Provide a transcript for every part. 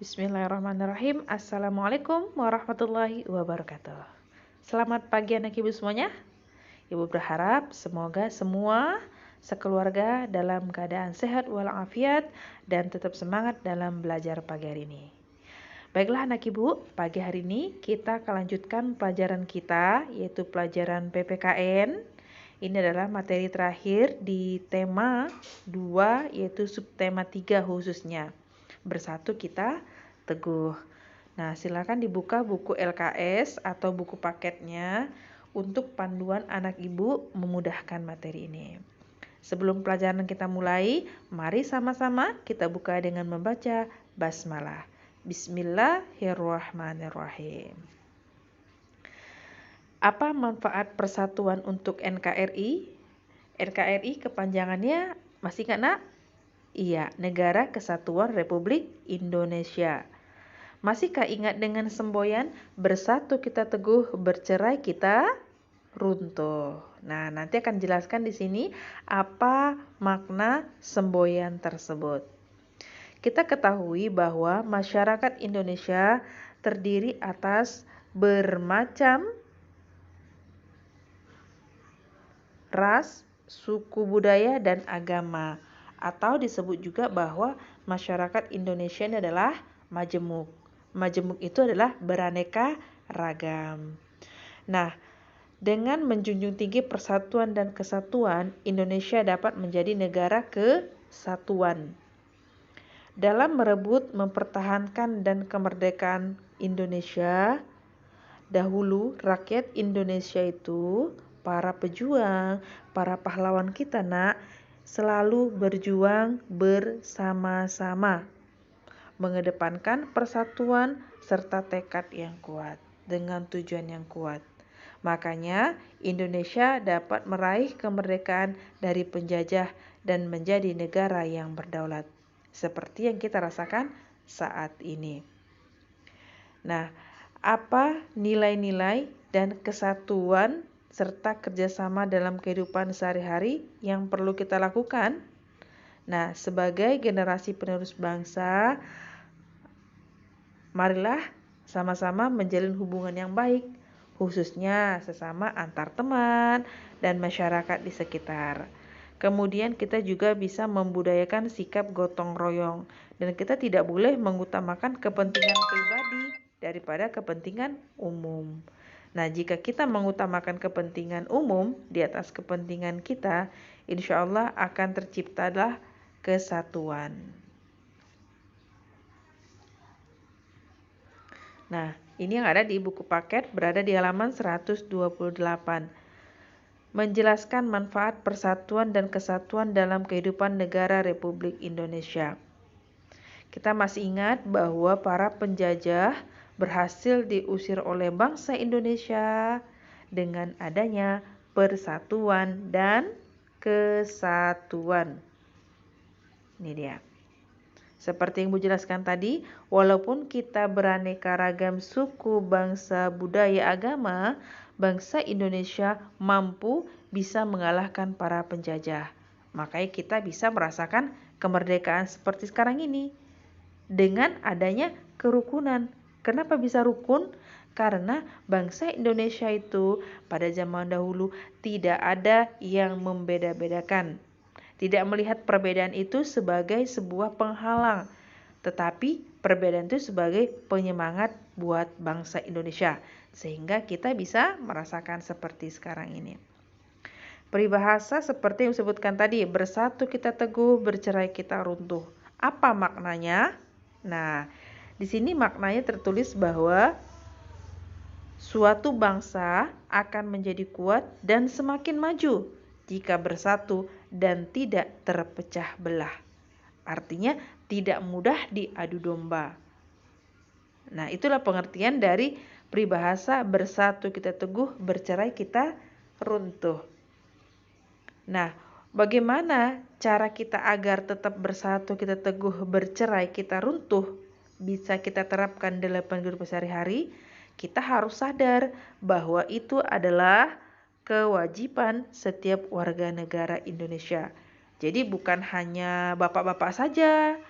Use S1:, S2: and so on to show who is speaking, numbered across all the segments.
S1: Bismillahirrahmanirrahim. Assalamualaikum warahmatullahi wabarakatuh. Selamat pagi anak ibu semuanya. Ibu berharap semoga semua sekeluarga dalam keadaan sehat walafiat dan tetap semangat dalam belajar pagi hari ini. Baiklah anak ibu, pagi hari ini kita akan lanjutkan pelajaran kita, yaitu pelajaran PPKN. Ini adalah materi terakhir di tema 2, yaitu subtema 3 khususnya. Bersatu kita teguh. Nah, silakan dibuka buku LKS atau buku paketnya untuk panduan anak ibu memudahkan materi ini. Sebelum pelajaran kita mulai, mari sama-sama kita buka dengan membaca basmalah. Bismillahirrahmanirrahim. Apa manfaat persatuan untuk NKRI? NKRI kepanjangannya masih ingat nak? Iya, Negara Kesatuan Republik Indonesia. Masihkah ingat dengan semboyan bersatu kita teguh, bercerai kita runtuh? Nah, nanti akan jelaskan di sini apa makna semboyan tersebut. Kita ketahui bahwa masyarakat Indonesia terdiri atas bermacam ras, suku budaya, dan agama. Atau disebut juga bahwa masyarakat Indonesia ini adalah majemuk. Majemuk itu adalah beraneka ragam. Nah, dengan menjunjung tinggi persatuan dan kesatuan, Indonesia dapat menjadi negara kesatuan. Dalam merebut, mempertahankan, dan kemerdekaan Indonesia, dahulu rakyat Indonesia itu, para pejuang, para pahlawan kita nak, selalu berjuang bersama-sama, mengedepankan persatuan serta tekad yang kuat dengan tujuan yang kuat. Makanya Indonesia dapat meraih kemerdekaan dari penjajah dan menjadi negara yang berdaulat, seperti yang kita rasakan saat ini. Nah, apa nilai-nilai dan kesatuan serta kerjasama dalam kehidupan sehari-hari yang perlu kita lakukan? Nah, sebagai generasi penerus bangsa, marilah sama-sama menjalin hubungan yang baik, khususnya sesama antar teman dan masyarakat di sekitar. Kemudian kita juga bisa membudayakan sikap gotong royong, dan kita tidak boleh mengutamakan kepentingan pribadi daripada kepentingan umum. Nah, jika kita mengutamakan kepentingan umum di atas kepentingan kita, insya Allah akan terciptalah kesatuan. Nah, ini yang ada di buku paket berada di halaman 128. Menjelaskan manfaat persatuan dan kesatuan dalam kehidupan negara Republik Indonesia. Kita masih ingat bahwa para penjajah berhasil diusir oleh bangsa Indonesia dengan adanya persatuan dan kesatuan. Ini dia. Seperti yang Ibu jelaskan tadi, walaupun kita beraneka ragam suku, bangsa, budaya, agama, bangsa Indonesia mampu bisa mengalahkan para penjajah. Makanya kita bisa merasakan kemerdekaan seperti sekarang ini dengan adanya kerukunan. Kenapa bisa rukun? Karena bangsa Indonesia itu pada zaman dahulu tidak ada yang membeda-bedakan. Tidak melihat perbedaan itu sebagai sebuah penghalang, tetapi perbedaan itu sebagai penyemangat buat bangsa Indonesia, sehingga kita bisa merasakan seperti sekarang ini. Peribahasa seperti yang disebutkan tadi, bersatu kita teguh, bercerai kita runtuh. Apa maknanya? Nah, di sini maknanya tertulis bahwa suatu bangsa akan menjadi kuat dan semakin maju jika bersatu dan tidak terpecah belah. Artinya tidak mudah diadu domba. Nah, itulah pengertian dari peribahasa bersatu kita teguh, bercerai kita runtuh. Nah, bagaimana cara kita agar tetap bersatu kita teguh, bercerai kita runtuh bisa kita terapkan dalam kehidupan sehari-hari? Kita harus sadar bahwa itu adalah kewajiban setiap warga negara Indonesia. Jadi bukan hanya bapak-bapak saja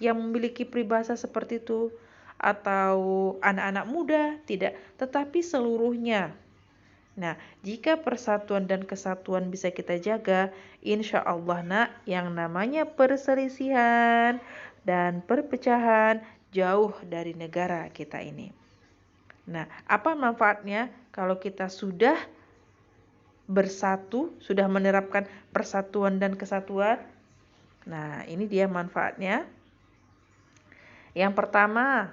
S1: yang memiliki peribahasa seperti itu, atau anak-anak muda, tidak, tetapi seluruhnya. Nah, jika persatuan dan kesatuan bisa kita jaga, insya Allah nak, yang namanya perselisihan dan perpecahan jauh dari negara kita ini. Nah, apa manfaatnya kalau kita sudah bersatu, sudah menerapkan persatuan dan kesatuan? Nah, ini dia manfaatnya. Yang pertama,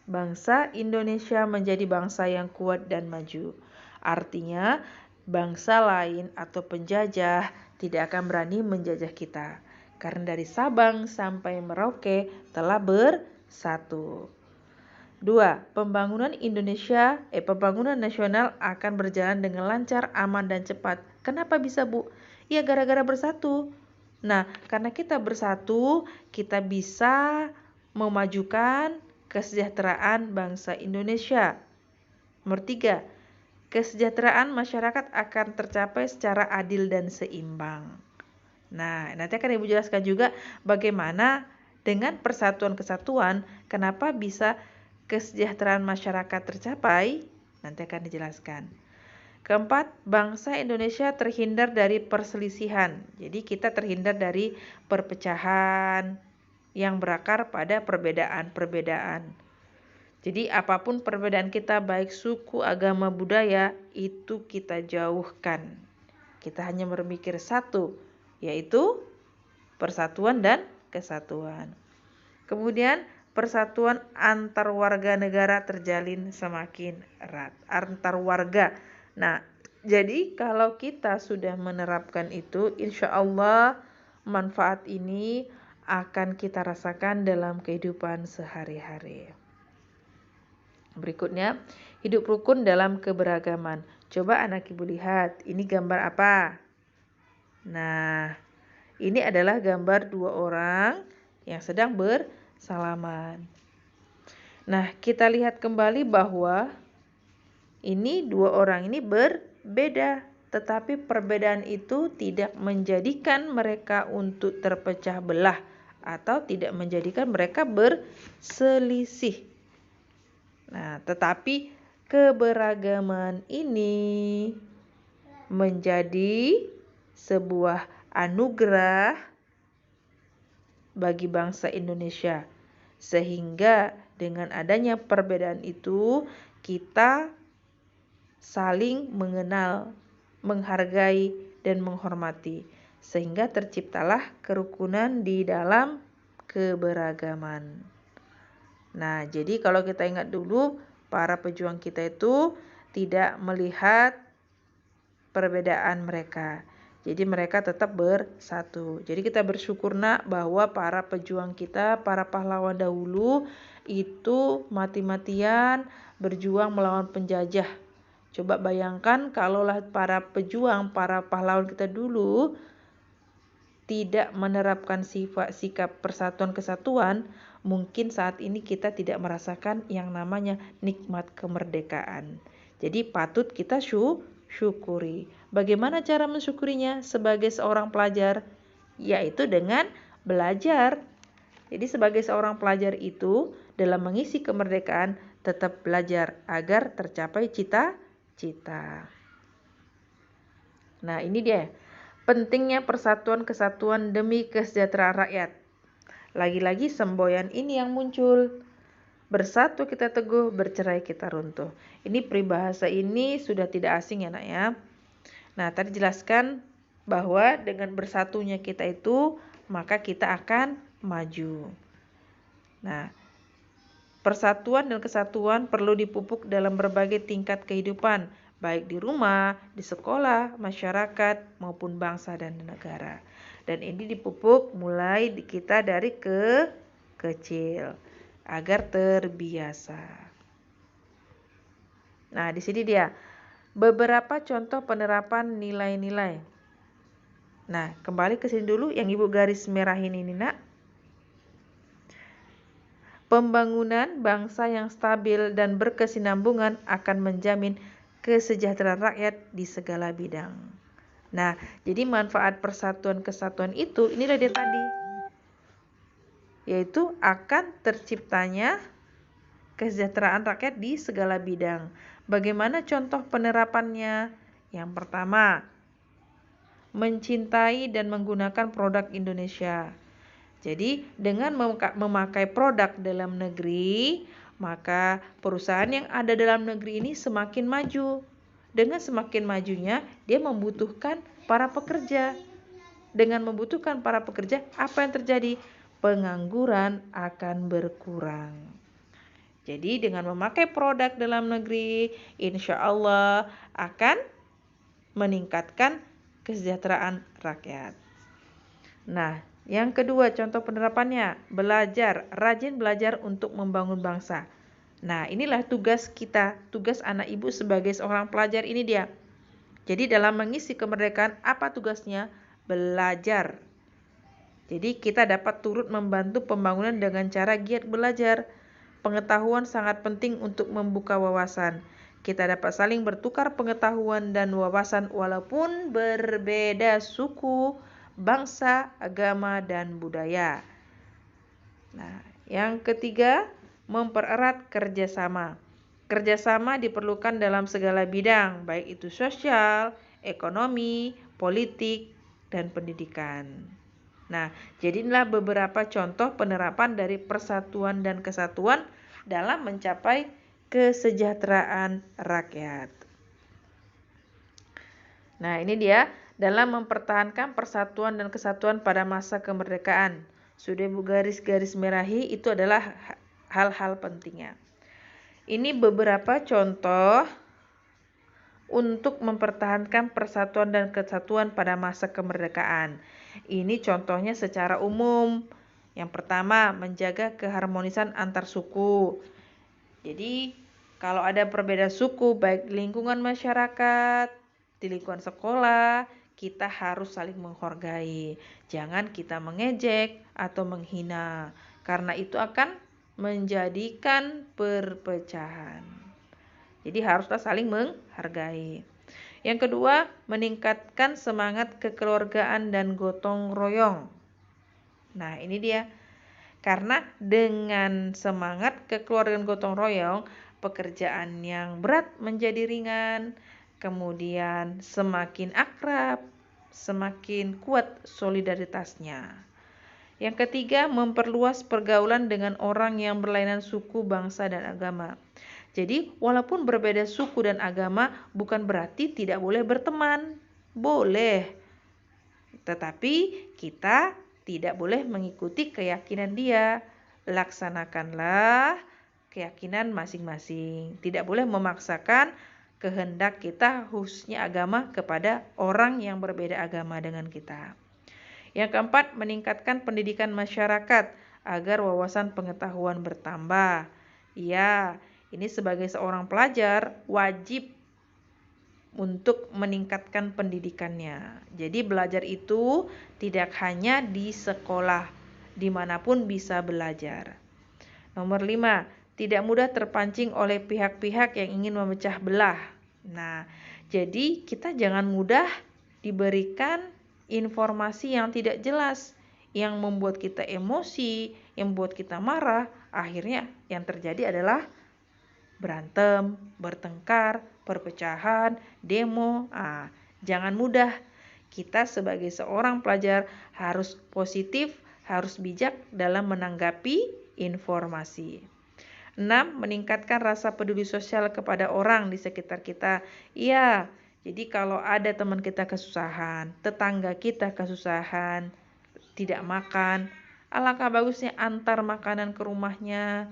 S1: bangsa Indonesia menjadi bangsa yang kuat dan maju. Artinya, bangsa lain atau penjajah tidak akan berani menjajah kita. Karena dari Sabang sampai Merauke telah bersatu. 2. Pembangunan nasional akan berjalan dengan lancar, aman, dan cepat. Kenapa bisa, Bu? Ya, gara-gara bersatu. Nah, karena kita bersatu, kita bisa memajukan kesejahteraan bangsa Indonesia. Nomor 3. Kesejahteraan masyarakat akan tercapai secara adil dan seimbang. Nah, nanti akan Ibu jelaskan juga bagaimana dengan persatuan-kesatuan, kenapa bisa kesejahteraan masyarakat tercapai, nanti akan dijelaskan. Keempat, bangsa Indonesia terhindar dari perselisihan. Jadi kita terhindar dari perpecahan yang berakar pada perbedaan-perbedaan. Jadi apapun perbedaan kita, baik suku, agama, budaya, itu kita jauhkan. Kita hanya berpikir satu, yaitu persatuan dan kesatuan. Kemudian persatuan antar warga negara terjalin semakin erat. Antar warga. Nah, jadi kalau kita sudah menerapkan itu, insya Allah manfaat ini akan kita rasakan dalam kehidupan sehari-hari. Berikutnya, hidup rukun dalam keberagaman. Coba anak Ibu lihat, ini gambar apa? Nah, ini adalah gambar dua orang yang sedang bersalaman. Nah, kita lihat kembali bahwa ini dua orang ini berbeda, tetapi perbedaan itu tidak menjadikan mereka untuk terpecah belah atau tidak menjadikan mereka berselisih. Nah, tetapi keberagaman ini menjadi sebuah anugerah bagi bangsa Indonesia. Sehingga dengan adanya perbedaan itu, kita saling mengenal, menghargai, dan menghormati. Sehingga terciptalah kerukunan di dalam keberagaman. Nah, jadi kalau kita ingat dulu, para pejuang kita itu tidak melihat perbedaan mereka. Jadi mereka tetap bersatu. Jadi kita bersyukur nak bahwa para pejuang kita, para pahlawan dahulu itu mati-matian berjuang melawan penjajah. Coba bayangkan kalaulah para pejuang, para pahlawan kita dulu tidak menerapkan sikap persatuan kesatuan, mungkin saat ini kita tidak merasakan yang namanya nikmat kemerdekaan. Jadi patut kita syukuri. Bagaimana cara mensyukurinya sebagai seorang pelajar? Yaitu dengan belajar. Jadi sebagai seorang pelajar itu dalam mengisi kemerdekaan tetap belajar agar tercapai cita-cita. Nah, ini dia. Pentingnya persatuan kesatuan demi kesejahteraan rakyat. Lagi-lagi semboyan ini yang muncul. Bersatu kita teguh, bercerai kita runtuh. Ini peribahasa ini sudah tidak asing ya nak ya. Nah, tadi jelaskan bahwa dengan bersatunya kita itu, maka kita akan maju. Nah, persatuan dan kesatuan perlu dipupuk dalam berbagai tingkat kehidupan, baik di rumah, di sekolah, masyarakat, maupun bangsa dan negara. Dan ini dipupuk mulai kita dari kecil, agar terbiasa. Nah, di sini dia beberapa contoh penerapan nilai-nilai. Nah, kembali ke sini dulu yang Ibu garis merahin ini nak. Pembangunan bangsa yang stabil dan berkesinambungan akan menjamin kesejahteraan rakyat di segala bidang. Nah, jadi manfaat persatuan kesatuan itu, inilah dia tadi. yaitu akan terciptanya kesejahteraan rakyat di segala bidang. Bagaimana contoh penerapannya? Yang pertama, mencintai dan menggunakan produk Indonesia. Jadi, dengan memakai produk dalam negeri, maka perusahaan yang ada dalam negeri ini semakin maju. Dengan semakin majunya, dia membutuhkan para pekerja. Dengan membutuhkan para pekerja, apa yang terjadi? Pengangguran akan berkurang. Jadi dengan memakai produk dalam negeri, insya Allah akan meningkatkan kesejahteraan rakyat. Nah, yang kedua contoh penerapannya, belajar, rajin belajar untuk membangun bangsa. Nah, inilah tugas kita, tugas anak ibu sebagai seorang pelajar ini dia. Jadi dalam mengisi kemerdekaan, apa tugasnya? Belajar. Jadi kita dapat turut membantu pembangunan dengan cara giat belajar. Pengetahuan sangat penting untuk membuka wawasan. Kita dapat saling bertukar pengetahuan dan wawasan walaupun berbeda suku, bangsa, agama, dan budaya. Nah, yang ketiga, mempererat kerjasama. Kerjasama diperlukan dalam segala bidang, baik itu sosial, ekonomi, politik, dan pendidikan. Nah, jadi inilah beberapa contoh penerapan dari persatuan dan kesatuan dalam mencapai kesejahteraan rakyat. Nah, ini dia dalam mempertahankan persatuan dan kesatuan pada masa kemerdekaan. Sudah Ibu garis-garis merahi, itu adalah hal-hal pentingnya. Ini beberapa contoh untuk mempertahankan persatuan dan kesatuan pada masa kemerdekaan. Ini contohnya secara umum. Yang pertama, menjaga keharmonisan antar suku. Jadi, kalau ada perbedaan suku, baik di lingkungan masyarakat, di lingkungan sekolah, kita harus saling menghargai. Jangan kita mengejek atau menghina, karena itu akan menjadikan perpecahan. Jadi haruslah saling menghargai. Yang kedua, meningkatkan semangat kekeluargaan dan gotong royong. Nah, ini dia. Karena dengan semangat kekeluargaan gotong royong, pekerjaan yang berat menjadi ringan, kemudian semakin akrab, semakin kuat solidaritasnya. Yang ketiga, memperluas pergaulan dengan orang yang berlainan suku, bangsa, dan agama. Jadi, walaupun berbeda suku dan agama, bukan berarti tidak boleh berteman. Boleh. Tetapi kita tidak boleh mengikuti keyakinan dia. Laksanakanlah keyakinan masing-masing. Tidak boleh memaksakan kehendak kita, khususnya agama, kepada orang yang berbeda agama dengan kita. Yang keempat, meningkatkan pendidikan masyarakat agar wawasan pengetahuan bertambah. Ya, ini sebagai seorang pelajar wajib untuk meningkatkan pendidikannya. Jadi belajar itu tidak hanya di sekolah, dimanapun bisa belajar. Nomor 5, tidak mudah terpancing oleh pihak-pihak yang ingin memecah belah. Nah, jadi kita jangan mudah diberikan informasi yang tidak jelas, yang membuat kita emosi, yang membuat kita marah. Akhirnya yang terjadi adalah berantem, bertengkar, perpecahan, demo. Jangan mudah. Kita sebagai seorang pelajar harus positif, harus bijak dalam menanggapi informasi. 6. Meningkatkan rasa peduli sosial kepada orang di sekitar kita. Iya, jadi kalau ada teman kita kesusahan, tetangga kita kesusahan, tidak makan, alangkah bagusnya antar makanan ke rumahnya.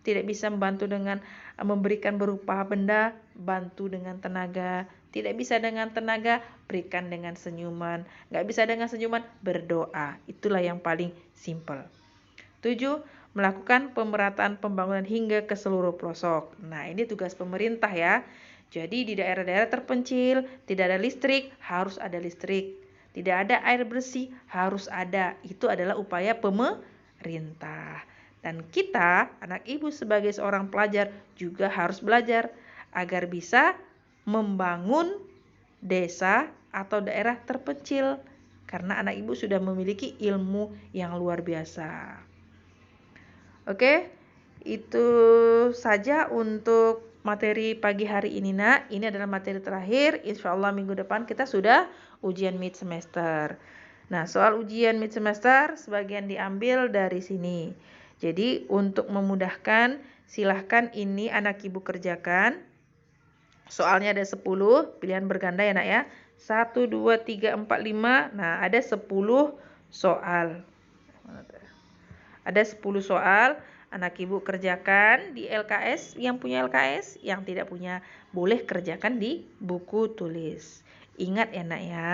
S1: Tidak bisa membantu dengan memberikan berupa benda, bantu dengan tenaga. Tidak bisa dengan tenaga, berikan dengan senyuman. Nggak bisa dengan senyuman, berdoa. Itulah yang paling simpel. 7. Melakukan pemerataan pembangunan hingga ke seluruh pelosok. Nah, ini tugas pemerintah ya. Jadi di daerah-daerah terpencil, tidak ada listrik, harus ada listrik. Tidak ada air bersih, harus ada. Itu adalah upaya pemerintah. Dan kita, anak ibu sebagai seorang pelajar juga harus belajar agar bisa membangun desa atau daerah terpencil. Karena anak ibu sudah memiliki ilmu yang luar biasa. Oke, itu saja untuk materi pagi hari ini, Nak. Ini adalah materi terakhir. Insya Allah minggu depan kita sudah ujian mid semester. Nah, soal ujian mid semester sebagian diambil dari sini. Jadi, untuk memudahkan, silahkan ini anak ibu kerjakan. Soalnya ada 10, pilihan berganda ya, Nak ya. 1, 2, 3, 4, 5. Nah, ada 10 soal. Ada 10 soal, anak ibu kerjakan di LKS, yang punya LKS, yang tidak punya boleh kerjakan di buku tulis. Ingat ya Nak ya,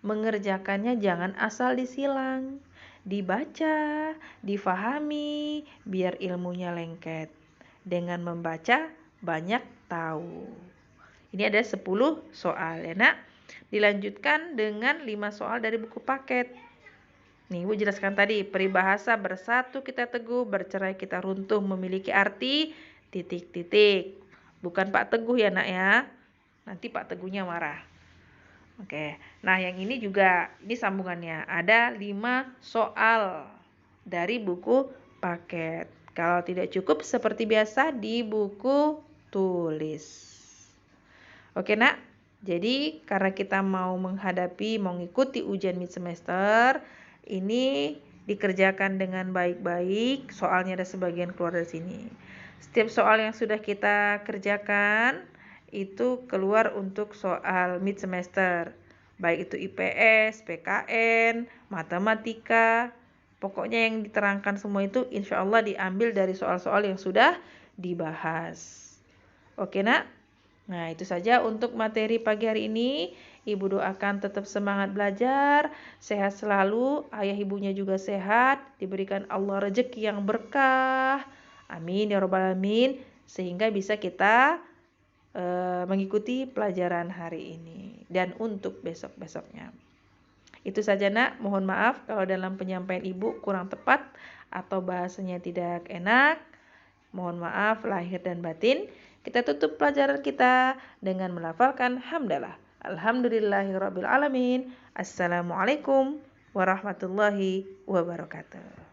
S1: mengerjakannya jangan asal disilang. Dibaca, difahami, biar ilmunya lengket. Dengan membaca, banyak tahu. Ini ada 10 soal ya Nak. Dilanjutkan dengan 5 soal dari buku paket. Nih, Ibu jelaskan tadi, peribahasa bersatu kita teguh, bercerai kita runtuh, memiliki arti titik-titik. Bukan Pak Teguh ya Nak ya. Nanti Pak Teguhnya marah. Oke, nah yang ini juga, ini sambungannya. Ada 5 soal dari buku paket. Kalau tidak cukup seperti biasa di buku tulis. Oke Nak, jadi karena kita mau mengikuti ujian mid semester, ini dikerjakan dengan baik-baik. Soalnya ada sebagian keluar dari sini. Setiap soal yang sudah kita kerjakan itu keluar untuk soal mid semester. Baik itu IPS, PKN, matematika. Pokoknya yang diterangkan semua itu insya Allah diambil dari soal-soal yang sudah dibahas. Oke Nak? Nah, itu saja untuk materi pagi hari ini. Ibu doakan tetap semangat belajar, sehat selalu, ayah ibunya juga sehat, diberikan Allah rezeki yang berkah. Amin ya robbal alamin, sehingga bisa kita mengikuti pelajaran hari ini dan untuk besok-besoknya. Itu saja Nak, mohon maaf kalau dalam penyampaian Ibu kurang tepat atau bahasanya tidak enak. Mohon maaf lahir dan batin. Kita tutup pelajaran kita dengan melafalkan hamdalah. Alhamdulillahirabbil alamin. Assalamualaikum warahmatullahi wabarakatuh.